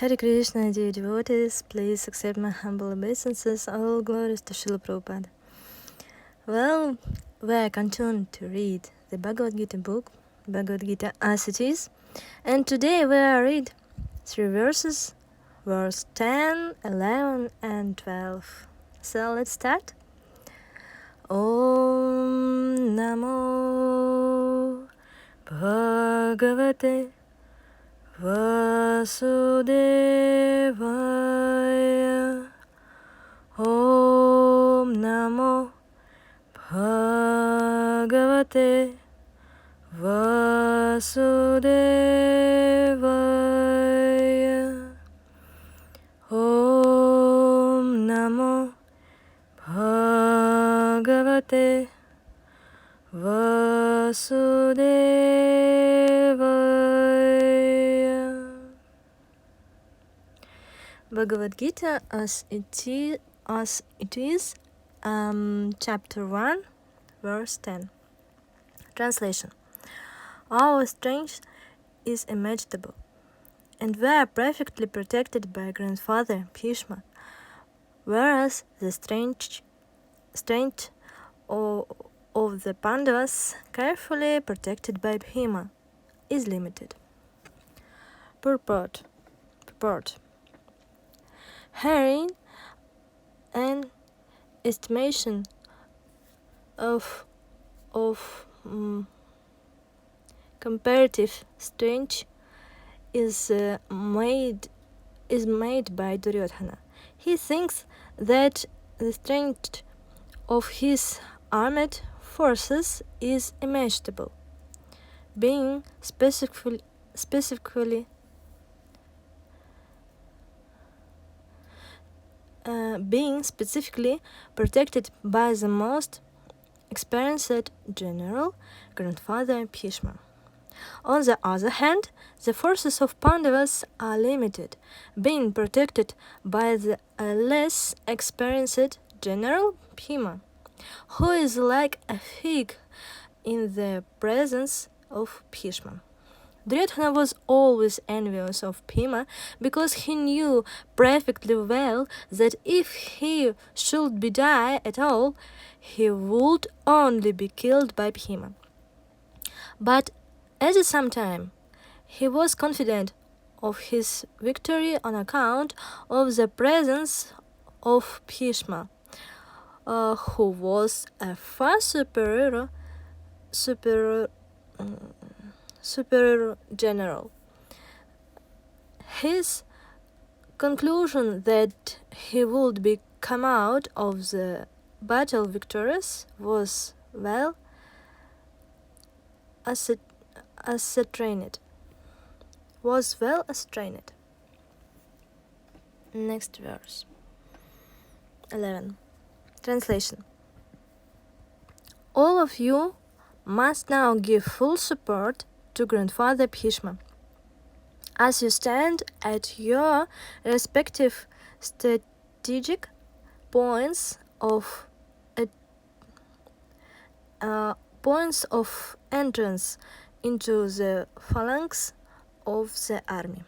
Hare Krishna, dear devotees, please accept my humble obeisances. All glories to Srila Prabhupada. Well, we are continuing to read the Bhagavad-Gita book, Bhagavad-Gita as it is, and today we are read 3 verses, verse 10, 11, and 12. So let's start. Om Namo Bhagavate Vasudevaya. Om Namo Bhagavate Vasudevaya. Om Namo Bhagavate Vasudevaya. Bhagavad-Gita as it is, chapter 1, verse 10. Translation. Our strength is immeasurable, and we are perfectly protected by grandfather Bhishma, whereas the strength of the Pandavas, carefully protected by Bhima, is limited. Purport. Herein, an estimation of comparative strength is made by Duryodhana. He thinks that the strength of his armed forces is immeasurable, being specifically protected by the most experienced general, grandfather Bhishma. On the other hand, the forces of Pandavas are limited, being protected by the less experienced general Bhima, who is like a fig in the presence of Bhishma. Duryodhana was always envious of Bhima because he knew perfectly well that if he should die at all, he would only be killed by Bhima. But at the same time, he was confident of his victory on account of the presence of Bhishma, who was a far superior general. His conclusion that he would come out of the battle victorious was well ascertained. Next verse. 11. Translation. All of you must now give full support to grandfather Bhishma, as you stand at your respective strategic points of entrance into the phalanx of the army.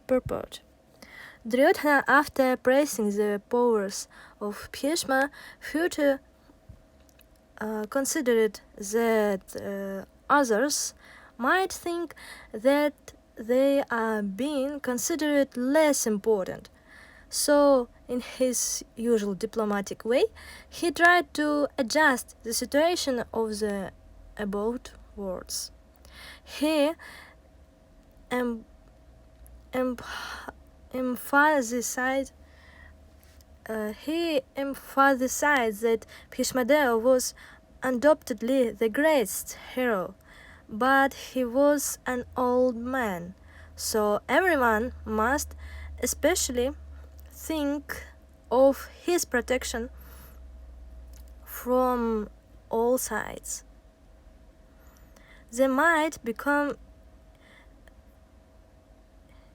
Purport. Duryodhana, after praising the powers of Bhishma, further considered that others might think that they are being considered less important. So, in his usual diplomatic way, he tried to adjust the situation of the above words. He emphasized that Bhishmadeva was undoubtedly the greatest hero, but he was an old man, so everyone must especially think of his protection from all sides. They might become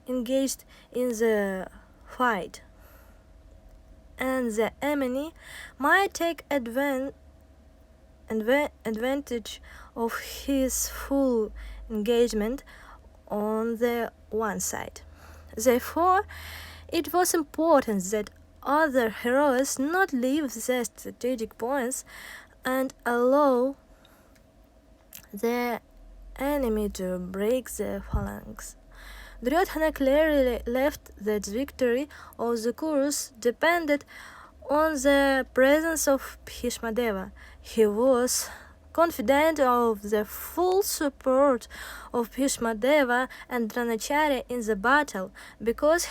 engaged in the fight, and the enemy might take advantage of his full engagement on the one side. Therefore, it was important that other heroes not leave their strategic points and allow the enemy to break the phalanx. Duryodhana clearly left that victory of the Kurus depended on the presence of Bhishmadeva. He was confident of the full support of Bhishmadeva and Dronacharya in the battle, because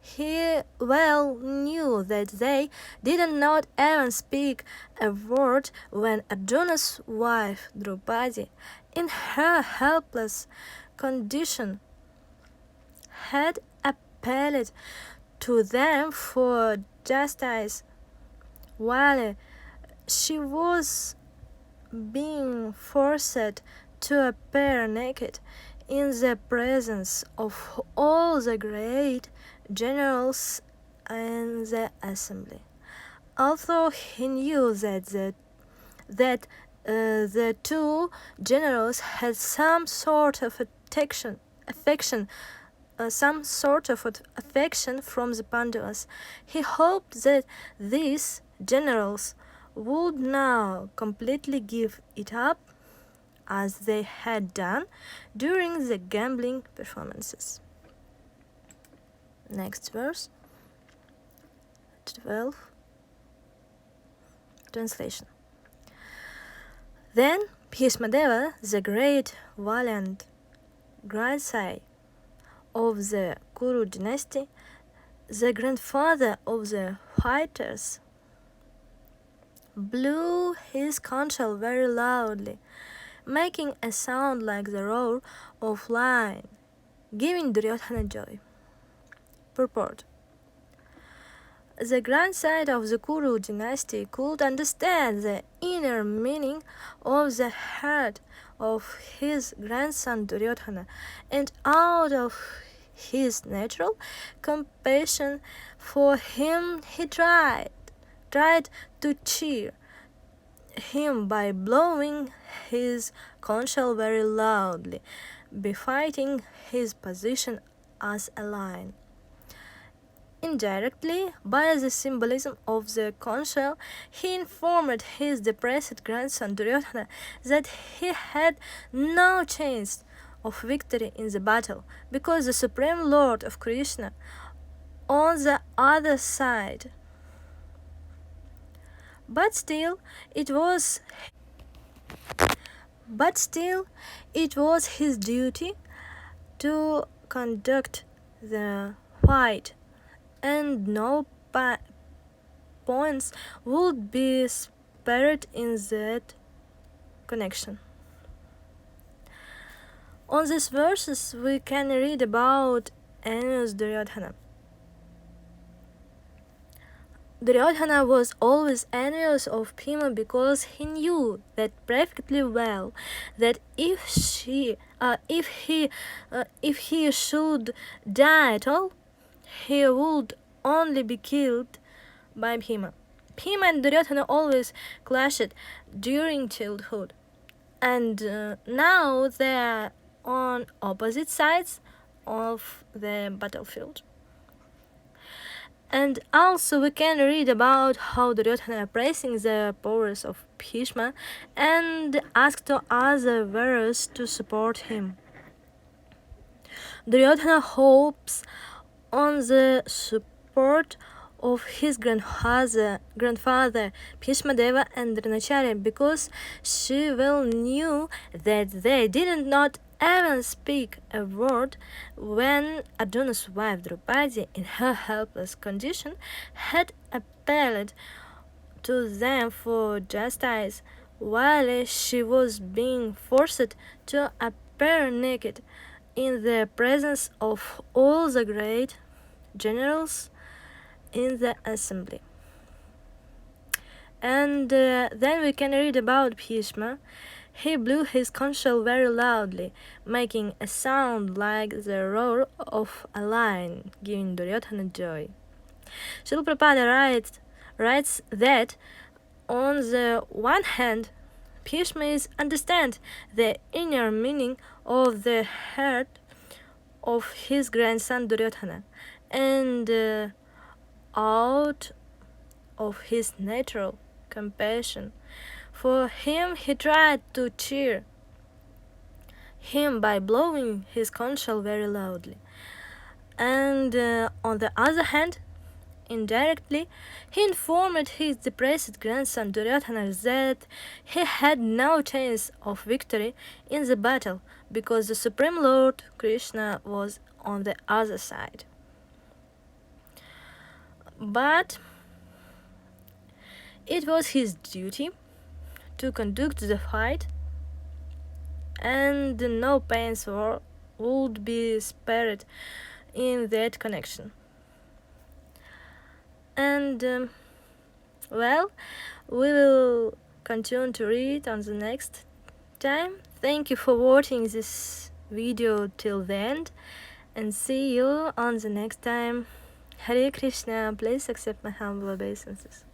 he well knew that they did not even speak a word when Arjuna's wife, Draupadi, in her helpless condition, had appealed to them for justice while she was being forced to appear naked in the presence of all the great generals in the assembly. Although he knew that the two generals had some sort of affection from the Pandavas, he hoped that these generals would now completely give it up, as they had done during the gambling performances. Next verse, 12. Translation. Then Bhishmadeva, the great valiant grandson of the Kuru dynasty, the grandfather of the fighters, blew his conch very loudly, making a sound like the roar of a lion, giving Duryodhana joy. Purport. The grandson of the Kuru dynasty could understand the inner meaning of the heart of his grandson Duryodhana, and out of his natural compassion for him, he tried to cheer him by blowing his conch very loudly, befitting his position as a lion. Indirectly, by the symbolism of the conch, he informed his depressed grandson Duryodhana that he had no chance of victory in the battle, because the Supreme Lord of Krishna on the other side. But still, it was his duty to conduct the fight, and no points would be spared in that connection. On these verses, we can read about envious Duryodhana. Duryodhana was always envious of Bhima because he knew that perfectly well that if he should die at all, he would only be killed by Bhima. Bhima and Duryodhana always clashed during childhood, and now they are on opposite sides of the battlefield. And also we can read about how Duryodhana praising the powers of Bhishma and asked other warriors to support him. Duryodhana hopes on the support of his grandfather Bhishmadeva and Dronacharya, because she well knew that they did not even speak a word when Arjuna's wife Draupadi, in her helpless condition, had appealed to them for justice while she was being forced to appear naked in the presence of all the great generals in the assembly. And then we can read about Bhishma. He blew his conch very loudly, making a sound like the roar of a lion, giving Duryodhana joy. Srila Prabhupada writes that on the one hand, Bhishma is understand the inner meaning of the heart of his grandson Duryodhana, and out of his natural compassion for him, he tried to cheer him by blowing his conch shell very loudly. And on the other hand, indirectly, he informed his depressed grandson Duryodhana that he had no chance of victory in the battle because the Supreme Lord Krishna was on the other side. But it was his duty to conduct the fight, and no pains would be spared in that connection. And well, we will continue to read on the next time. Thank you for watching this video till the end, and see you on the next time. Hare Krishna. Please accept my humble obeisances.